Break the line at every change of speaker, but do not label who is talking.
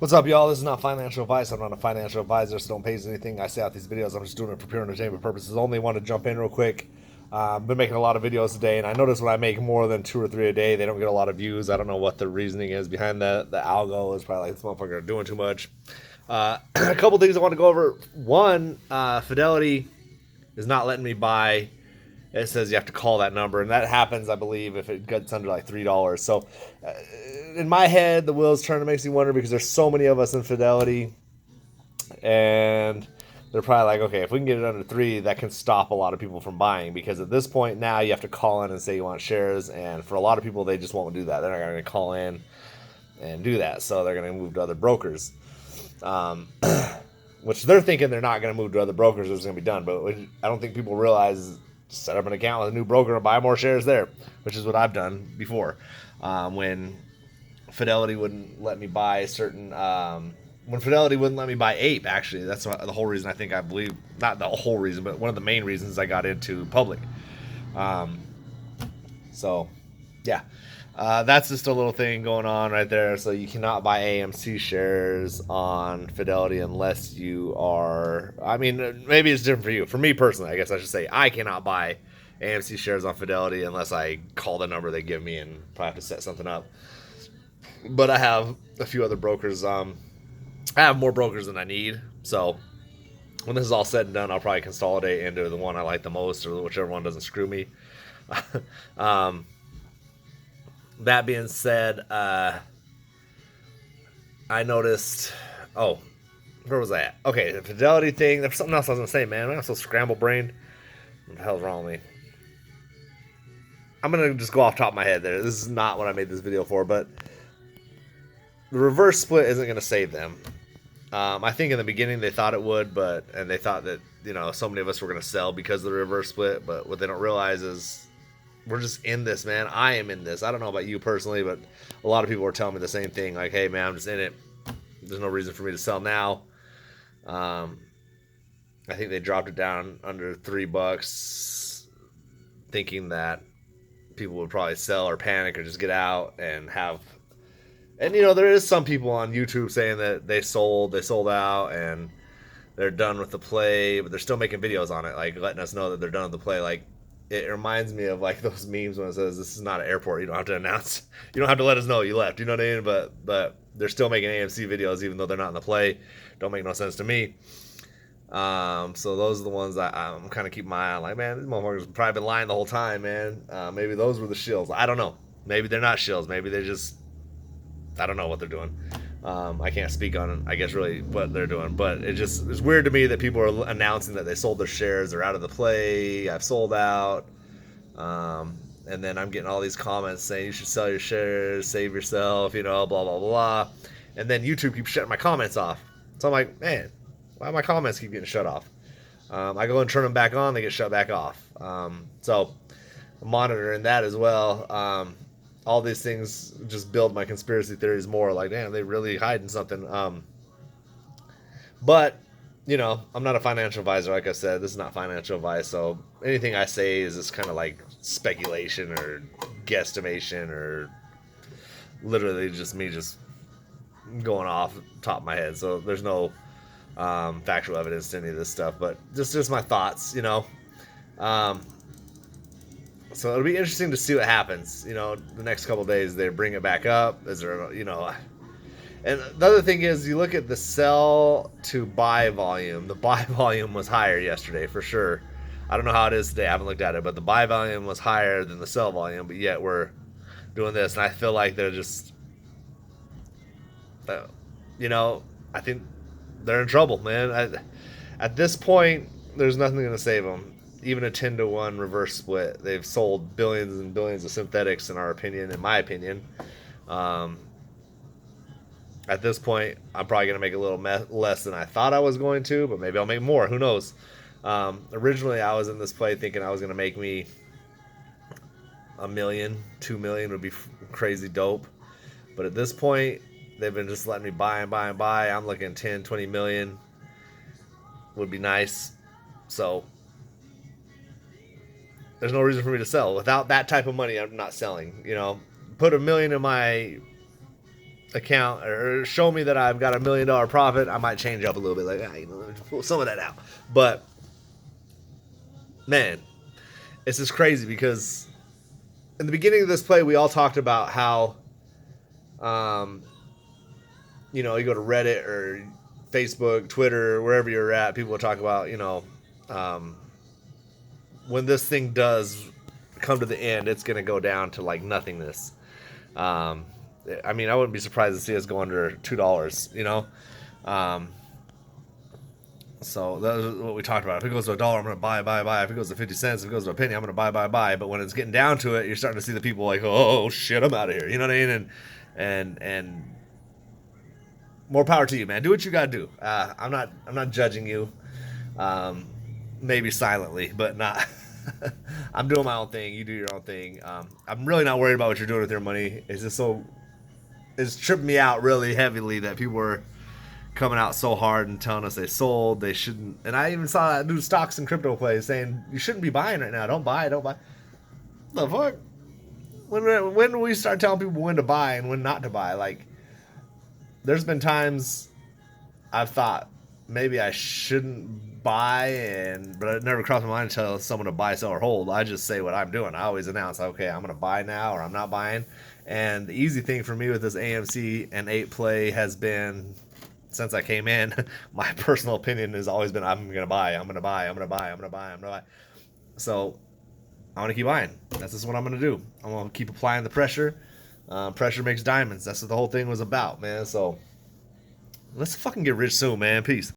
What's up, y'all? This is not financial advice. I'm not a financial advisor, so don't pay us anything. I say out these videos. I'm just doing it for pure entertainment purposes. Only want to jump in real quick. Been making a lot of videos today, and I notice when I make more than 2 or 3 a day, they don't get a lot of views. I don't know what the reasoning is behind that. The algo is probably like, this motherfucker doing too much. A couple things I want to go over. One, Fidelity is not letting me buy. It says you have to call that number, and that happens, I believe, if it gets under like $3. So, in my head, the wheels turn. It makes me wonder because there's so many of us in Fidelity, and they're probably like, okay, if we can get it under 3, that can stop a lot of people from buying. Because at this point now, you have to call in and say you want shares, and for a lot of people, they just won't do that. They're not going to call in and do that, so they're going to move to other brokers. Which they're thinking they're not going to move to other brokers. It's going to be done, but I don't think people realize set up an account with a new broker and buy more shares there, which is what I've done before. When Fidelity wouldn't let me buy certain, when Fidelity wouldn't let me buy Ape, actually, that's the whole reason I believe, not the whole reason, but one of the main reasons I got into public. So, yeah. That's just a little thing going on right there. So you cannot buy AMC shares on Fidelity unless you are. I mean, maybe it's different for you. For me personally, I guess I should say I cannot buy AMC shares on Fidelity unless I call the number they give me and probably have to set something up. But I have a few other brokers. I have more brokers than I need. So when this is all said and done, I'll probably consolidate into the one I like the most or whichever one doesn't screw me. That being said, I noticed. Oh, where was I at? Okay, the Fidelity thing. There's something else I was gonna say, man. I'm so scramble brained. What the hell's wrong with me? I'm gonna just go off top of my head there. This is not what I made this video for, but the reverse split isn't gonna save them. I think in the beginning they thought it would, and they thought that so many of us were gonna sell because of the reverse split. But what they don't realize is we're just in this, man. I am in this. I don't know about you personally, but a lot of people are telling me the same thing. Like, hey, man, I'm just in it. There's no reason for me to sell now. I think they dropped it down under $3, thinking that people would probably sell or panic or just get out and have. And there is some people on YouTube saying that they sold out and they're done with the play, but they're still making videos on it, like letting us know that they're done with the play. Like, it reminds me of like those memes when it says this is not an airport. You don't have to announce. You don't have to let us know you left. You know what I mean? But they're still making AMC videos even though they're not in the play. Don't make no sense to me. So those are the ones I'm kind of keeping my eye on. Like, man, these motherfuckers probably been lying the whole time, man. Maybe those were the shills. I don't know. Maybe they're not shills. Maybe they just. I don't know what they're doing. I can't speak on, I guess, really what they're doing, but it's weird to me that people are announcing that they sold their shares, they're out of the play, I've sold out, and then I'm getting all these comments saying you should sell your shares, save yourself, blah, blah, blah, and then YouTube keeps shutting my comments off. So I'm like, man, why do my comments keep getting shut off? I go and turn them back on, they get shut back off. So I'm monitoring that as well. All these things just build my conspiracy theories more. Like, damn, they really hiding something. But I'm not a financial advisor. Like I said, this is not financial advice. So anything I say is just kind of like speculation or guesstimation or literally just me just going off the top of my head. So there's no factual evidence to any of this stuff, but just my thoughts. So it'll be interesting to see what happens. The next couple of days they bring it back up. Is there, And the other thing is, you look at the sell to buy volume. The buy volume was higher yesterday for sure. I don't know how it is today. I haven't looked at it, but the buy volume was higher than the sell volume. But yet we're doing this, and I feel like they're just, I think they're in trouble, man. At this point, there's nothing going to save them. Even a 10-to-1 reverse split, they've sold billions and billions of synthetics, in my opinion. At this point, I'm probably going to make a little less than I thought I was going to, but maybe I'll make more. Who knows? Originally, I was in this play thinking I was going to make me $1 million, $2 million would be crazy dope. But at this point, they've been just letting me buy and buy and buy. I'm looking 10, 20 million would be nice. So there's no reason for me to sell. Without that type of money, I'm not selling. Put $1 million in my account or show me that I've got $1 million profit, I might change up a little bit. Like, let me pull some of that out. But man, it's just crazy because in the beginning of this play, we all talked about how, you go to Reddit or Facebook, Twitter, wherever you're at, people will talk about, when this thing does come to the end, it's going to go down to like nothingness. I wouldn't be surprised to see us go under $2, So that's what we talked about. If it goes to $1, I'm going to buy. If it goes to 50 cents, if it goes to a penny, I'm going to buy. But when it's getting down to it, you're starting to see the people like, oh shit, I'm out of here. You know what I mean? And more power to you, man. Do what you got to do. I'm not judging you. Maybe silently, but not. I'm doing my own thing. You do your own thing. I'm really not worried about what you're doing with your money. It's tripping me out really heavily that people are coming out so hard and telling us they sold, they shouldn't. And I even saw that new stocks and crypto plays saying you shouldn't be buying right now. Don't buy. The fuck? When do we start telling people when to buy and when not to buy? Like, there's been times I've thought maybe I shouldn't buy, but it never crossed my mind to tell someone to buy, sell, or hold. I just say what I'm doing. I always announce, okay, I'm going to buy now or I'm not buying. And the easy thing for me with this AMC and 8 play has been, since I came in, my personal opinion has always been, I'm going to buy. So I want to keep buying. That's just what I'm going to do. I'm going to keep applying the pressure. Pressure makes diamonds. That's what the whole thing was about, man. So let's fucking get rich soon, man. Peace.